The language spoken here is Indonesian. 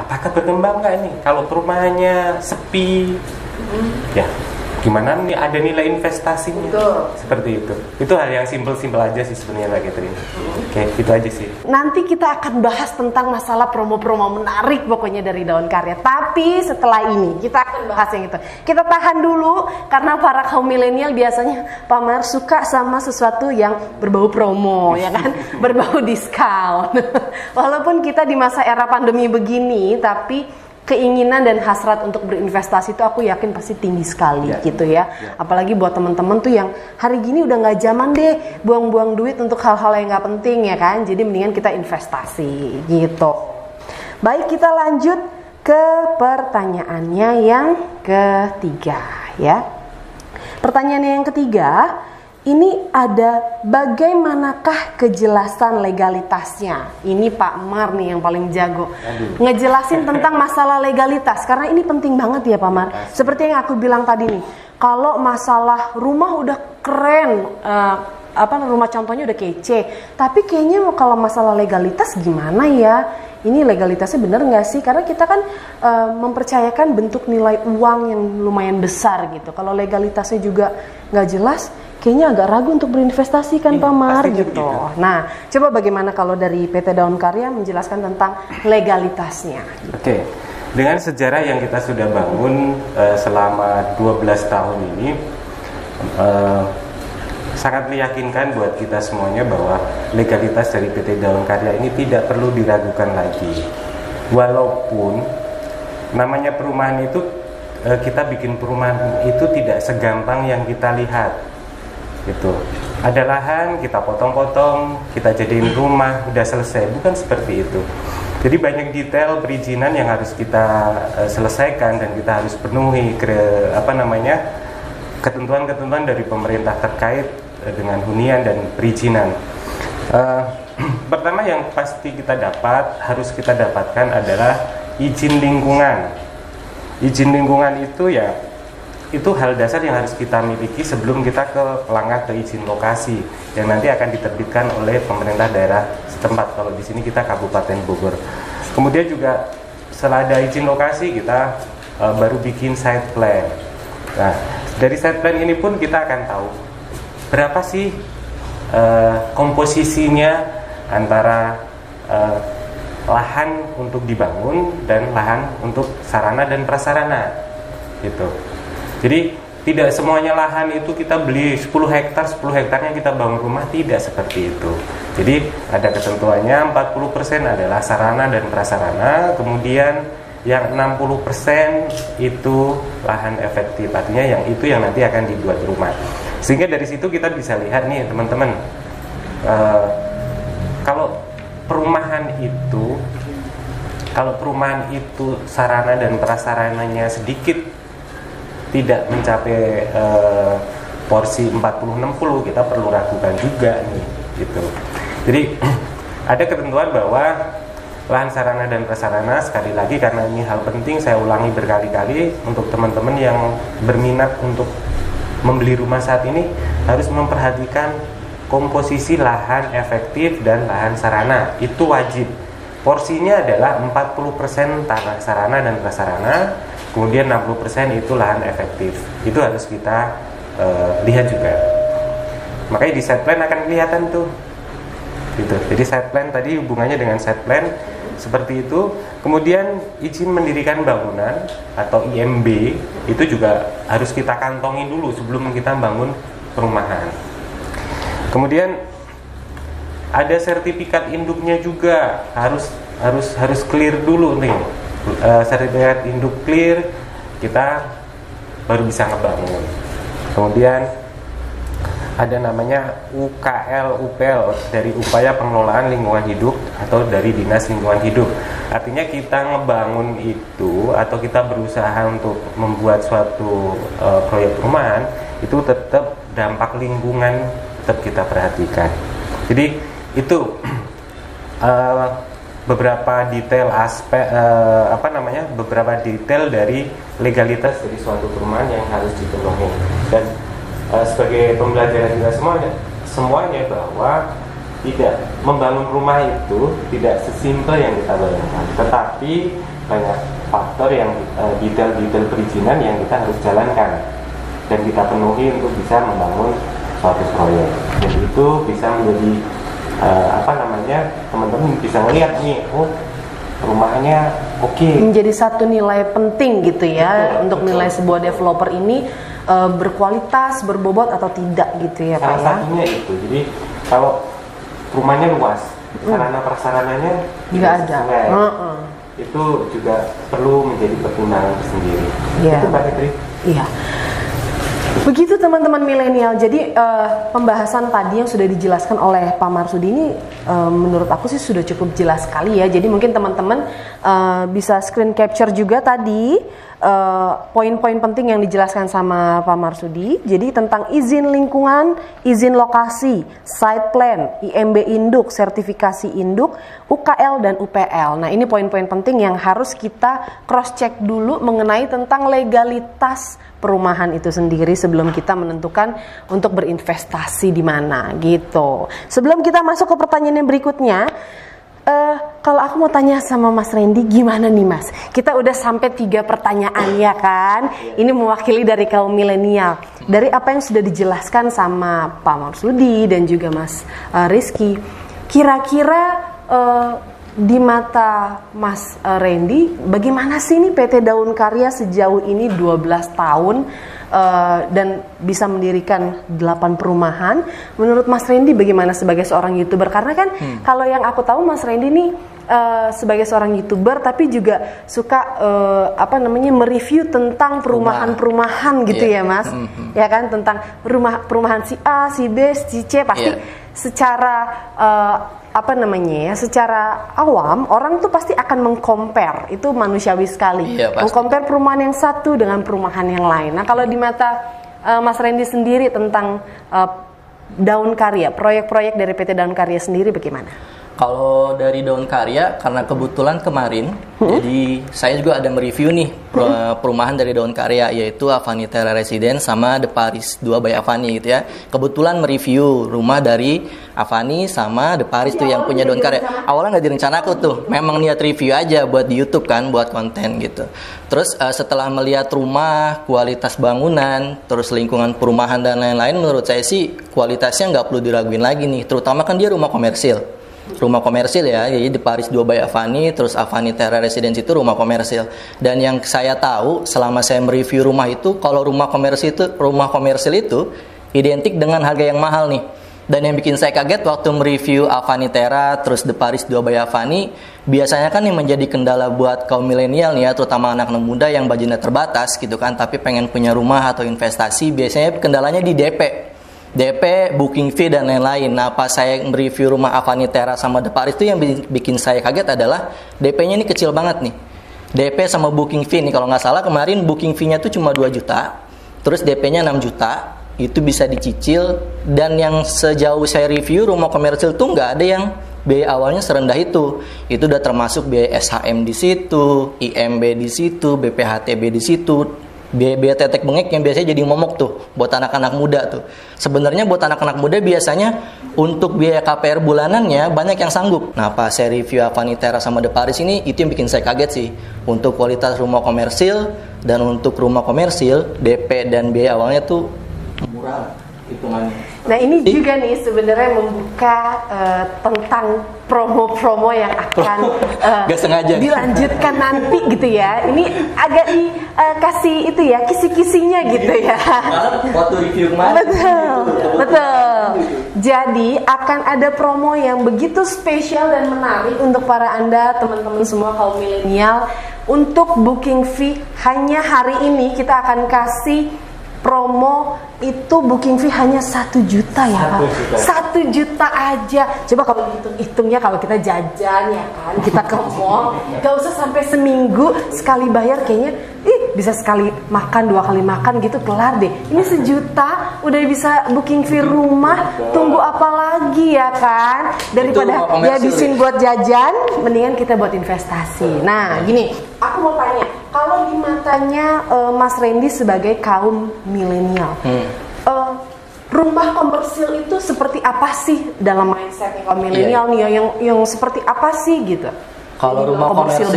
apakah berkembang nggak nih? Kalau perumahannya sepi, ya gimana nih ada nilai investasinya? Betul. Seperti itu. Itu hal yang simpel-simpel aja sih sebenarnya Mbak Catherine. Oke, itu aja sih. Nanti kita akan bahas tentang masalah promo-promo menarik pokoknya dari Daun Karya. Tapi setelah ini kita akan bahas yang itu. Kita tahan dulu karena para kaum milenial biasanya Pak Mar suka sama sesuatu yang berbau promo, ya kan? Berbau diskon. Walaupun kita di masa era pandemi begini, tapi keinginan dan hasrat untuk berinvestasi itu aku yakin pasti tinggi sekali gitu ya. Apalagi buat teman-teman tuh yang hari gini udah nggak zaman deh buang-buang duit untuk hal-hal yang nggak penting ya kan. Jadi mendingan kita investasi gitu. Baik, kita lanjut ke pertanyaannya yang ketiga ya. Pertanyaan yang ketiga, ini ada bagaimanakah kejelasan legalitasnya? Ini Pak Mar nih yang paling jago ngejelasin tentang masalah legalitas, karena ini penting banget ya Pak Mar. Seperti yang aku bilang tadi nih, kalau masalah rumah udah keren, rumah contohnya udah kece, tapi kayaknya kalau masalah legalitas gimana ya? Ini legalitasnya bener nggak sih? Karena kita kan mempercayakan bentuk nilai uang yang lumayan besar gitu. Kalau legalitasnya juga nggak jelas, kayaknya agak ragu untuk berinvestasi kan Pak Mar gitu. Nah, coba bagaimana kalau dari PT Daun Karya menjelaskan tentang legalitasnya? Oke, dengan sejarah yang kita sudah bangun selama 12 tahun ini, sangat meyakinkan buat kita semuanya bahwa legalitas dari PT Daun Karya ini tidak perlu diragukan lagi. Walaupun namanya perumahan itu, kita bikin perumahan itu tidak segampang yang kita lihat. Gitu. Ada lahan, kita potong-potong, kita jadiin rumah, udah selesai. Bukan seperti itu. Jadi banyak detail perizinan yang harus kita selesaikan dan kita harus penuhi ketentuan-ketentuan dari pemerintah terkait dengan hunian dan perizinan. Pertama yang pasti harus kita dapatkan adalah izin lingkungan. Izin lingkungan itu itu hal dasar yang harus kita miliki sebelum kita melangkah ke izin lokasi yang nanti akan diterbitkan oleh pemerintah daerah setempat. Kalau di sini kita Kabupaten Bogor. Kemudian juga setelah ada izin lokasi kita baru bikin site plan. Nah, dari site plan ini pun kita akan tahu berapa sih komposisinya antara lahan untuk dibangun dan lahan untuk sarana dan prasarana gitu. Jadi tidak semuanya lahan itu kita beli 10 hektarnya kita bangun rumah, tidak seperti itu. Jadi ada ketentuannya, 40% adalah sarana dan prasarana, kemudian yang 60% itu lahan efektif, artinya yang itu yang nanti akan dibuat rumah. Sehingga dari situ kita bisa lihat nih teman-teman, kalau perumahan itu sarana dan prasarananya sedikit, tidak mencapai porsi 40-60, kita perlu ragukan juga nih gitu. Jadi ada ketentuan bahwa lahan sarana dan prasarana, sekali lagi karena ini hal penting saya ulangi berkali-kali untuk teman-teman yang berminat untuk membeli rumah saat ini, harus memperhatikan komposisi lahan efektif dan lahan sarana. Itu wajib. Porsinya adalah 40% tanah sarana dan prasarana, kemudian 60% itu lahan efektif. Itu harus kita lihat juga. Makanya di site plan akan kelihatan tuh gitu. Jadi site plan tadi hubungannya dengan site plan seperti itu. Kemudian izin mendirikan bangunan atau IMB itu juga harus kita kantongi dulu sebelum kita bangun perumahan. Kemudian ada sertifikat induknya juga, harus clear dulu nih. Sertifikat induk clear, kita baru bisa ngebangun. Kemudian ada namanya UKL, UPL, dari Upaya Pengelolaan Lingkungan Hidup atau dari Dinas Lingkungan Hidup. Artinya kita ngebangun itu atau kita berusaha untuk membuat suatu proyek perumahan, itu tetap dampak lingkungan tetap kita perhatikan. Jadi itu beberapa detail beberapa detail dari legalitas dari suatu perumahan yang harus dipenuhi. Dan sebagai pembelajaran kita semuanya bahwa tidak membangun rumah itu tidak sesimpel yang kita bayangkan, tetapi banyak faktor yang detail-detail perizinan yang kita harus jalankan dan kita penuhi untuk bisa membangun suatu proyek. Jadi itu bisa menjadi teman-teman bisa melihat nih, rumahnya oke. Menjadi satu nilai penting gitu ya, untuk nilai sebuah developer ini berkualitas, berbobot atau tidak gitu ya Pak ya. Salah satunya itu. Jadi kalau rumahnya luas, sarana prasarananya nggak ada. Itu juga perlu menjadi pertimbangan tersendiri. Yeah. Itu Pak Fitri. Iya. Begitu teman-teman milenial. Jadi pembahasan tadi yang sudah dijelaskan oleh Pak Marsudi ini menurut aku sih sudah cukup jelas sekali ya. Jadi mungkin teman-teman bisa screen capture juga tadi poin-poin penting yang dijelaskan sama Pak Marsudi. Jadi tentang izin lingkungan, izin lokasi, site plan, IMB induk, sertifikasi induk, UKL dan UPL. Nah, ini poin-poin penting yang harus kita cross check dulu mengenai tentang legalitas perumahan itu sendiri sebelum kita menentukan untuk berinvestasi di mana gitu. Sebelum kita masuk ke pertanyaan yang berikutnya, kalau aku mau tanya sama Mas Randy, gimana nih Mas? Kita udah sampai 3 pertanyaan ya kan? Ini mewakili dari kaum milenial. Dari apa yang sudah dijelaskan sama Pak Marsudi dan juga Mas Rizky, kira-kira di mata Mas Randy, bagaimana sih nih PT Daun Karya sejauh ini 12 tahun dan bisa mendirikan 8 perumahan? Menurut Mas Randy bagaimana sebagai seorang YouTuber? Karena kan kalau yang aku tahu Mas Randy nih sebagai seorang YouTuber tapi juga suka mereview tentang perumahan-perumahan gitu ya Mas. Ya kan, tentang perumahan si A, si B, si C pasti secara secara awam orang tuh pasti akan mengcompare, itu manusiawi sekali. Mengcompare perumahan yang satu dengan perumahan yang lain. Nah, kalau di mata Mas Randy sendiri tentang Daun Karya, proyek-proyek dari PT Daun Karya sendiri bagaimana? Kalau dari Daun Karya, karena kebetulan kemarin, jadi saya juga ada mereview nih perumahan dari Daun Karya, yaitu Avani Terra Residence sama The Paris 2 by Avani gitu ya. Kebetulan mereview rumah dari Avani sama The Paris tuh yang punya Daun Karya. Awalnya nggak direncanakan tuh, memang niat review aja buat di YouTube kan, buat konten gitu. Terus setelah melihat rumah, kualitas bangunan, terus lingkungan perumahan dan lain-lain, menurut saya sih kualitasnya nggak perlu diraguin lagi nih. Terutama kan dia rumah komersil. Rumah komersil ya, jadi di Paris 2 by Avani, terus Avani Terra Residence itu rumah komersil. Dan yang saya tahu selama saya mereview rumah itu, kalau rumah komersil itu identik dengan harga yang mahal nih. Dan yang bikin saya kaget waktu mereview Avani Terra, terus The Paris 2 by Avani, biasanya kan yang menjadi kendala buat kaum milenial nih ya, terutama anak-anak muda yang budgetnya terbatas gitu kan, tapi pengen punya rumah atau investasi, biasanya kendalanya di DP, booking fee dan lain-lain. Nah, pas saya mereview rumah Avani Terra sama The Paris itu yang bikin saya kaget adalah DP-nya ini kecil banget nih. DP sama booking fee nih, kalau nggak salah kemarin booking fee-nya tuh cuma 2 juta, terus DP-nya 6 juta, itu bisa dicicil. Dan yang sejauh saya review rumah komersil tuh nggak ada yang biaya awalnya serendah itu. Itu udah termasuk biaya SHM di situ, IMB di situ, BPHTB di situ. Biaya tetek bengek yang biasanya jadi momok tuh buat anak-anak muda tuh. Sebenarnya buat anak-anak muda biasanya untuk biaya KPR bulanannya banyak yang sanggup. Nah, pas saya review Avani Terra sama The Paris ini, itu yang bikin saya kaget sih. Untuk kualitas rumah komersil dan untuk rumah komersil DP dan biaya awalnya tuh murah hitungannya. Nah, ini juga nih sebenarnya membuka tentang promo-promo yang akan dilanjutkan nanti gitu ya. Ini agak dikasih itu ya, kisi-kisinya gitu ya. Waktu review kemarin. Betul. Jadi akan ada promo yang begitu spesial dan menarik untuk para Anda teman-teman semua kaum milenial. Untuk booking fee hanya hari ini kita akan kasih promo itu booking fee hanya 1 juta ya Pak. 1 juta aja. Coba kalau hitungnya kalau kita jajan ya kan, kita ke mall, gak usah sampai seminggu sekali bayar, kayaknya bisa sekali makan, 2 kali makan gitu kelar deh. Ini 1 juta udah bisa booking fee rumah, tunggu apa lagi ya kan? Daripada dihabisin buat jajan, mendingan kita buat investasi. Nah gini, aku mau tanya, kalau di matanya Mas Randy sebagai kaum milenial, rumah komersil itu seperti apa sih dalam mindset kaum milenial nih yang seperti apa sih gitu? Kalau rumah komersil